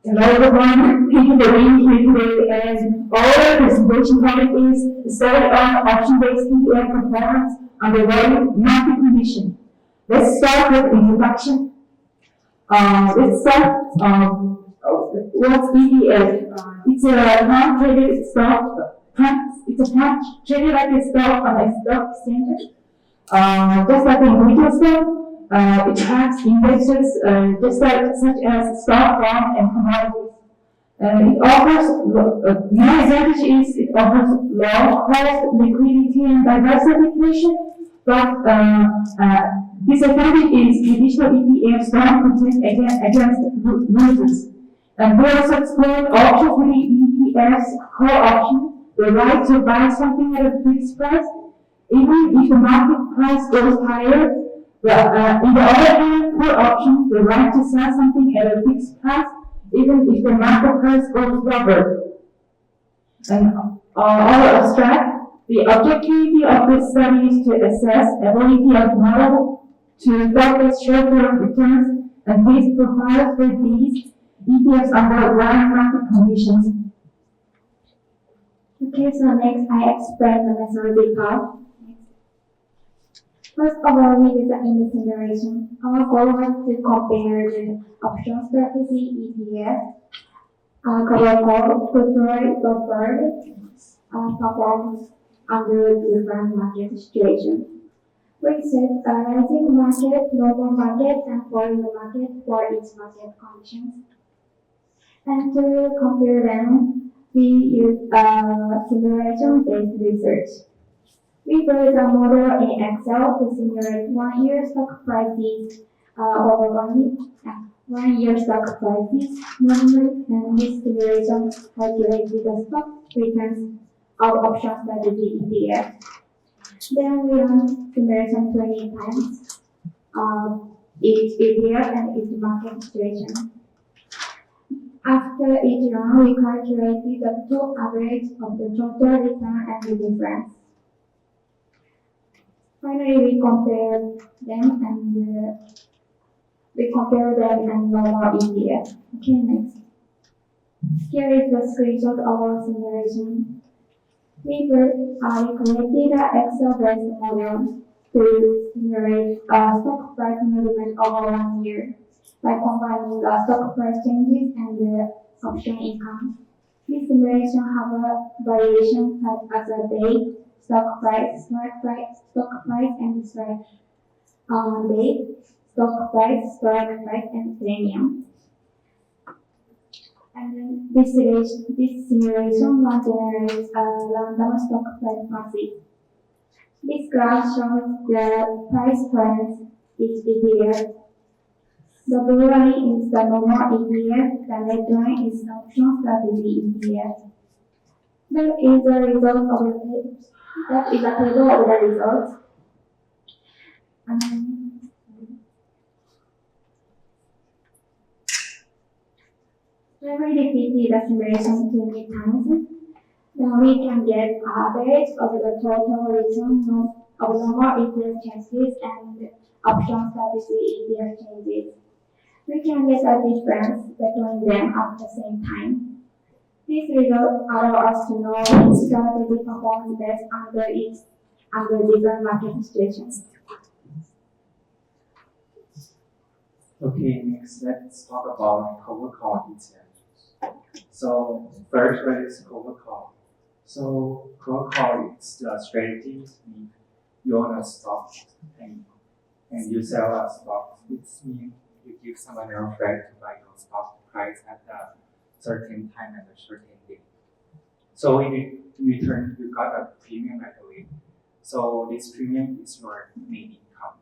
Hello everyone, thank you for being here today. And our presentation topic is the study of option-based ETF performance under varying market conditions. Let's start with introduction. Let's start. What's ETF? It's a non-traded stock. It's a traded like a stock on a stock exchange. Just like in retail stock, it tracks indexes such as stock, bond, and commodities. It offers main advantage is it offers low cost, liquidity, and diversification. But disadvantage is traditional ETFs don't protect against losers. And we also explain option-free ETFs, call option, the right to buy something at a fixed price even if the market price goes higher. In the other hand, put option the right to sell something at a fixed price, even if the market price goes lower. And our abstract, the objectivity of this study is to assess ability of model to forecast short-term returns and risk profiles for these ETFs under varying market conditions. Okay, so next I explain the methodology part. First of all, we design the simulation. Our goal was to compare the option strategy ETF, cover call, preferred performance under different market situations. We set a rising market, lower market, and falling market for each market conditions. And to compare them, we use simulation-based research. We built a model in Excel to simulate 1 year stock prices over 1 year stock prices normally, and this simulation calculated the stock returns of option strategy ETF. Then we run simulation 20 times each ETF and each market situation. After each run, we calculated the two average of the total return and the difference. Finally, we compare them and normal ETF. Okay, next. Here is the screenshot of our simulation. We created an Excel-based model to simulate stock price movement over 1 year by combining the stock price changes and the option income. This simulation have a variation such as a date, stock price, stock price, and strike date, stock price, strike price, and premium. And then this simulation will generate a random stock price matrix. This graph shows the price trends each ETF. The blue line is the normal ETF, the red line is the option strategy ETF. That is a table of the results. When we repeat the simulation 20 times, then we can get average of the total return of normal ETF changes and option strategy ETF changes. We can get a difference between them at the same time. These results allow us to know which strategy performs best under different market situations. Okay, next let's talk about cover call ETF. So first, what is cover call? So cover call is the strategy means you own a stock and you sell a stock. It means you give someone else right to buy your stock price at a certain time and a certain date. So in return, you got a premium right away. So this premium is your main income.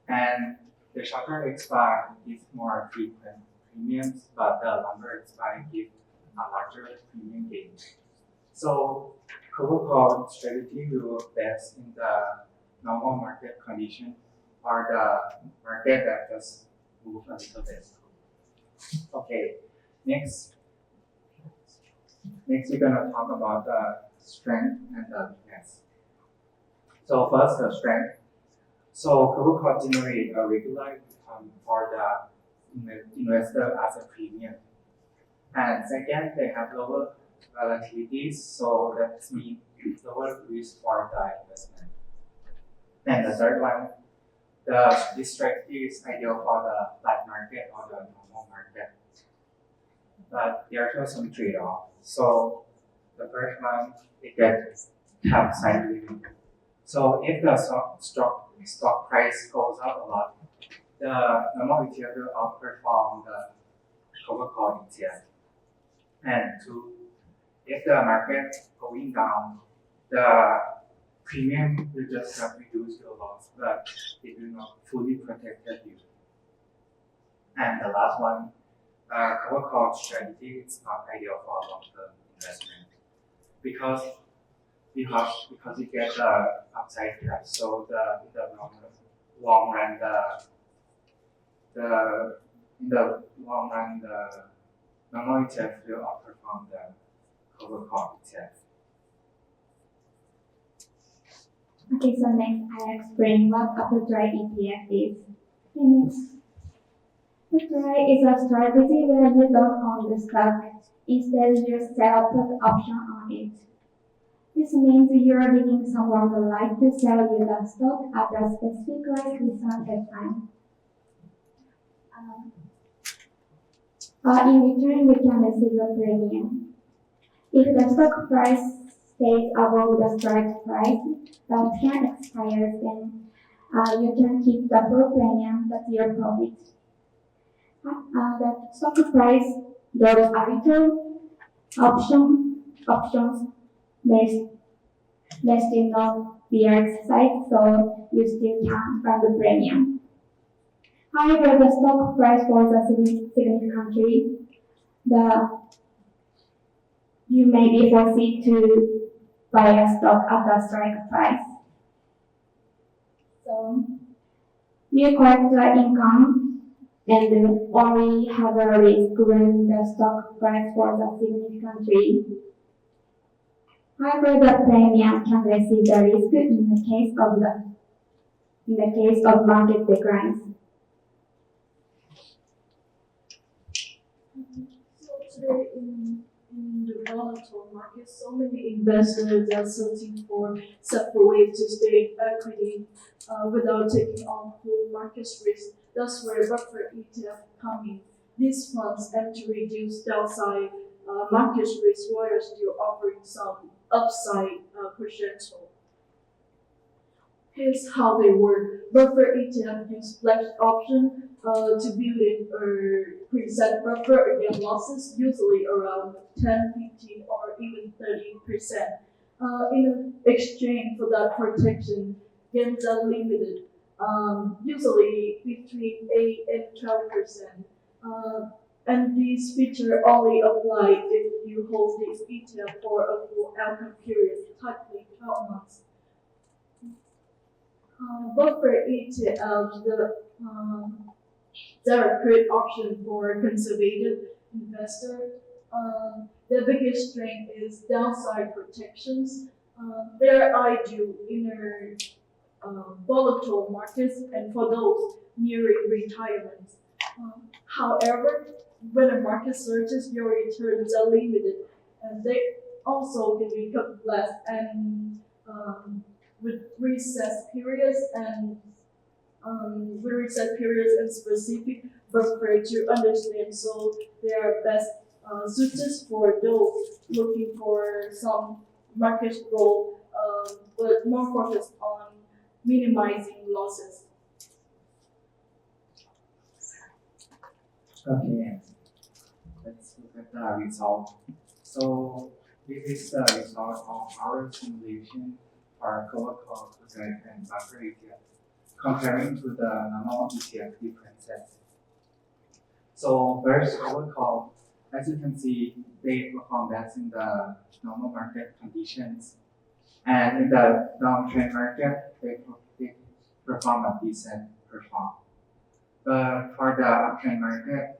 And the shorter expire gives more frequent premiums, but the longer expire gives a larger premium gain. So cover call strategy will best in the normal market condition or the market that just move a little bit. Okay, next we're gonna talk about the strength and the weakness. So first, the strength. So cover call generate a regular income for the investor as a premium. And second, they have lower volatilities, so that means lower risk for the investment. And the third one, this strategy is ideal for the flat market or the normal market. But there are some trade-off. So the first one, it gets upside limit. So if the stock price goes up a lot, the normal ETF will outperform the cover call ETF. And two, if the market going down, the premium will just have reduced your loss, but it will not fully protect you. And the last one, cover call strategy is not ideal for long-term investment because you get the upside trap. So the long run the in the long run the normal ETF will outperform the cover call ETF. Okay, so next I explain what a put right ETF is. Okay, next. Put right is a strategy where you don't own the stock. Instead, you sell put option on it. This means you are giving someone the right to sell you the stock at a specific price without a time. In return, you can receive a premium. If the stock price stays above the strike price, the option expires, then you can keep the full premium, that's your profit. The stock price goes a little options may still not be exercised, so you still can earn the premium. However, the stock price falls significantly, you may be forced to buy a stock at the strike price. So you collect the income and only have a risk when the stock price falls significantly. However, the premium can receive the risk in the case of market declines. So today in the volatile market, so many investors are searching for separate ways to stay in equity without taking on full market risk. That's where buffer ETF come in. These funds aim to reduce downside market risk while still offering some upside potential. Here's how they work. Buffer ETF use flex option to build in a preset buffer against losses, usually around 10, 15, or even 30%. In exchange for that protection, gains are limited, usually between 8 and 12%. And these features only apply if you hold this ETF for a full outcome period, typically 12 months. Buffer ETF, they're a great option for conservative investor. The biggest strength is downside protections. They're ideal in volatile markets and for those nearing retirement. However, when the market surges, your returns are limited, and they also can become less and with reset periods and specific buffer to understand. So they are best suited for those looking for some market growth, but more focused on minimizing losses. Okay, let's look at the result. So this is the result of our simulation for cover call project and buffer ETF, comparing to the normal ETF differences. So first, cover call, as you can see, they perform best in the normal market conditions, and in the downtrend market, they perform a decent perform. But for the uptrend market,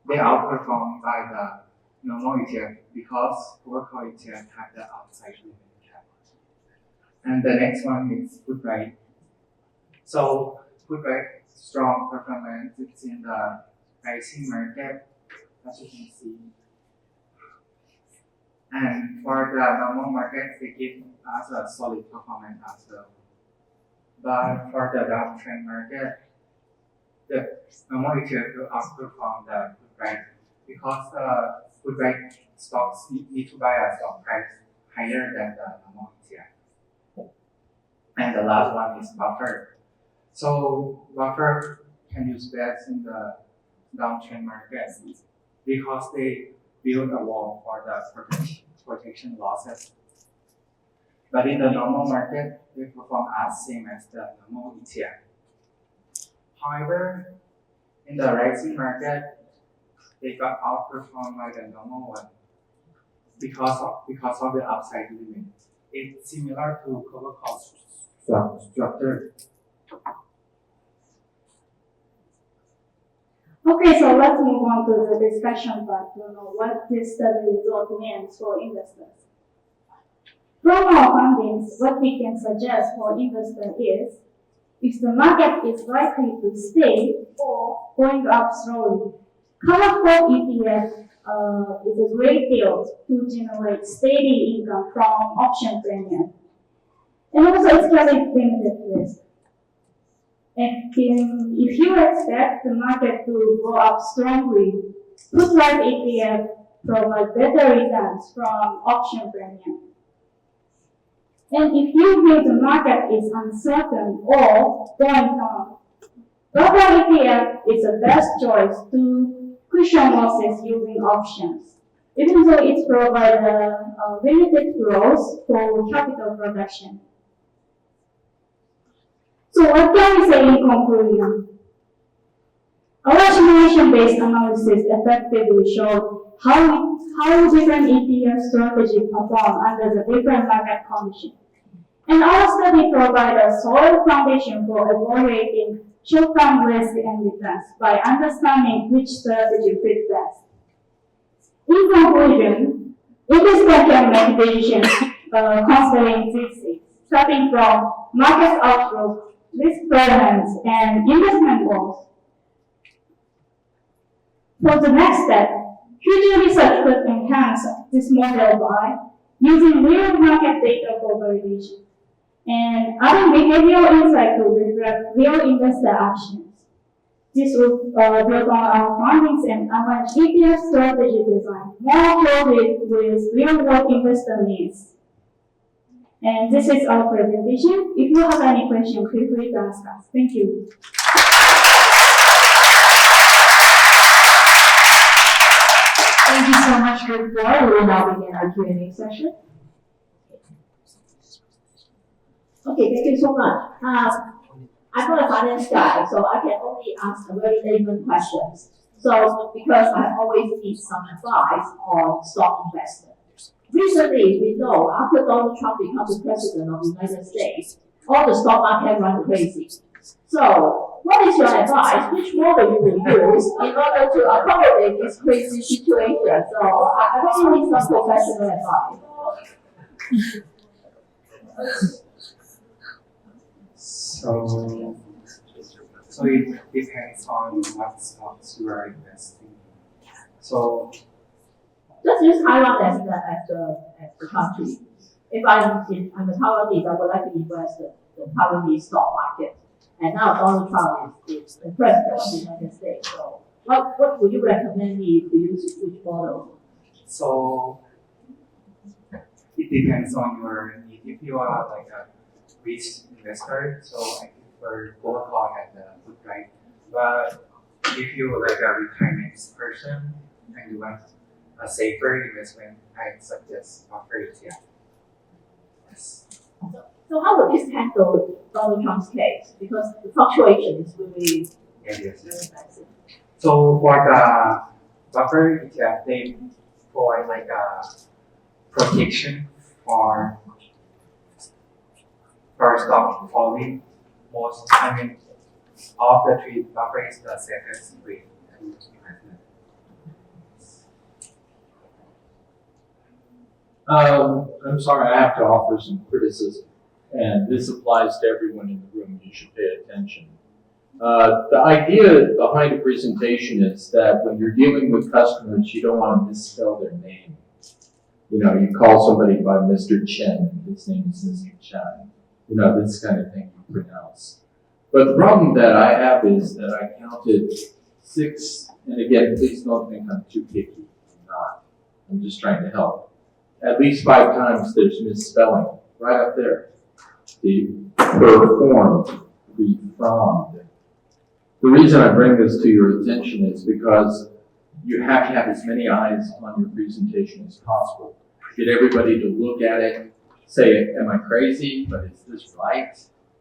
they outperform by the normal ETF because overcall ETF have the outside limit cap. And the next one is put right. So put right strong performance. It's in the rising market, as you can see. And for the normal market, they give us a solid performance as well. But for the downtrend market, the normal ETF will outperform the food price because food price stocks need to buy a stock price higher than the normal ETF. And the last one is buffer. So buffer can use best in the downtrend market because they build a wall for the protection losses. But in the normal market, they perform as same as the normal ETF. However, in the rising market, they got outperformed by the normal one because of the upside limit. It's similar to cover cost structure. Okay, so let's move on to the discussion part to know what this study result means for investors. From our findings, what we can suggest for investors is, if the market is likely to stay or going up slowly, covered call ETF is a great field to generate steady income from option premium. And also it's carries limited risk. And if you expect the market to go up strongly, put life ETF provide better returns from option premium. And if you feel the market is uncertain or going down, Global ETF is the best choice to cushion losses using options, even though it provides a limited growth for capital production. So what can we say in conclusion? Our simulation-based analysis effectively showed how different ETF strategies perform under the different market conditions. And our study provides a solid foundation for evaluating short-term risk and returns by understanding which strategy fits best. In conclusion, investors can make decisions considering these things, starting from market outlook, risk tolerance, and investment goals. For the next step, future research could enhance this model by using real market data for validation and adding behavioral insight to reflect real investor actions. This will build on our findings and align ETF strategy design more closely with real-world investor needs. And this is our presentation. If you have any questions, feel free to ask us. Thank you. Thank you so much, Group 4. We will now begin our Q&A session. Okay, thank you so much. I'm not a finance guy, so I can only ask a very layman questions. So, because I always need some advice on stock investment. Recently, we know after Donald Trump becomes the president of the United States, all the stock market run crazy. So, what is your advice? Which model you will use in order to accommodate this crazy situation? So, I really need some professional advice. So it depends on what stocks you are investing. So just use Taiwan as the country. If I'm a Taiwanese, I would like to invest in the Taiwanese stock market. And now Donald Trump is the president of the United States. So what would you recommend me to use which model? So it depends on your need. If you are like a risk investor, so I prefer gold call and the put right. But if you like a retirement person and you want a safer investment, I suggest buffer ETF. Yes. So how would this handle Donald Trump's case? Because the fluctuation is really Yes. very massive. So for the buffer ETF, they provide like a protection for stock falling. Of the three, buffer is the safest way to investment. I'm sorry, I have to offer some criticism, and this applies to everyone in the room. You should pay attention. The idea behind a presentation is that when you're dealing with customers, you don't want to misspell their name. You know, you call somebody by Mr. Chen, and his name is Mr. Chen. You know, this kind of thing you pronounce. But the problem that I have is that I counted 6, and again, please don't think I'm too picky. I'm not. I'm just trying to help. At least 5 times there's misspelling right up there. The performed, the from. The reason I bring this to your attention is because you have to have as many eyes on your presentation as possible. Get everybody to look at it, say, am I crazy, but is this right?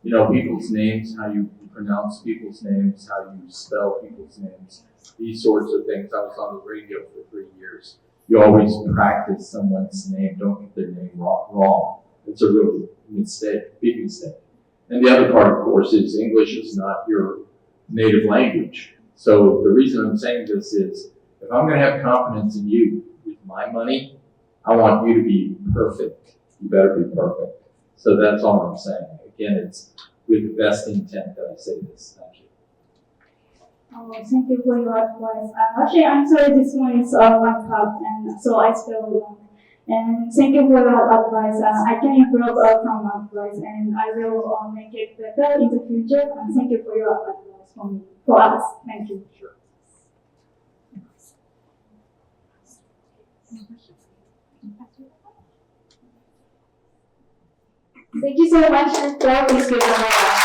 You know, people's names, how you pronounce people's names, how you spell people's names, these sorts of things. I was on the radio for 3 years. You always practice someone's name. Don't get their name wrong. It's a real mistake, big mistake. And the other part, of course, is English is not your native language. So the reason I'm saying this is, if I'm going to have confidence in you with my money, I want you to be perfect. You better be perfect. So that's all I'm saying. Again, it's with the best intent that I say this. Thank you. Oh, thank you for your advice. Actually, I'm sorry, this one is one part, and so I spelled wrong. And thank you for your advice. I can improve from advice, and I will make it better in the future. And thank you for your advice for me, for us. Thank you. Sure. Thank you so much, and please give a round of applause.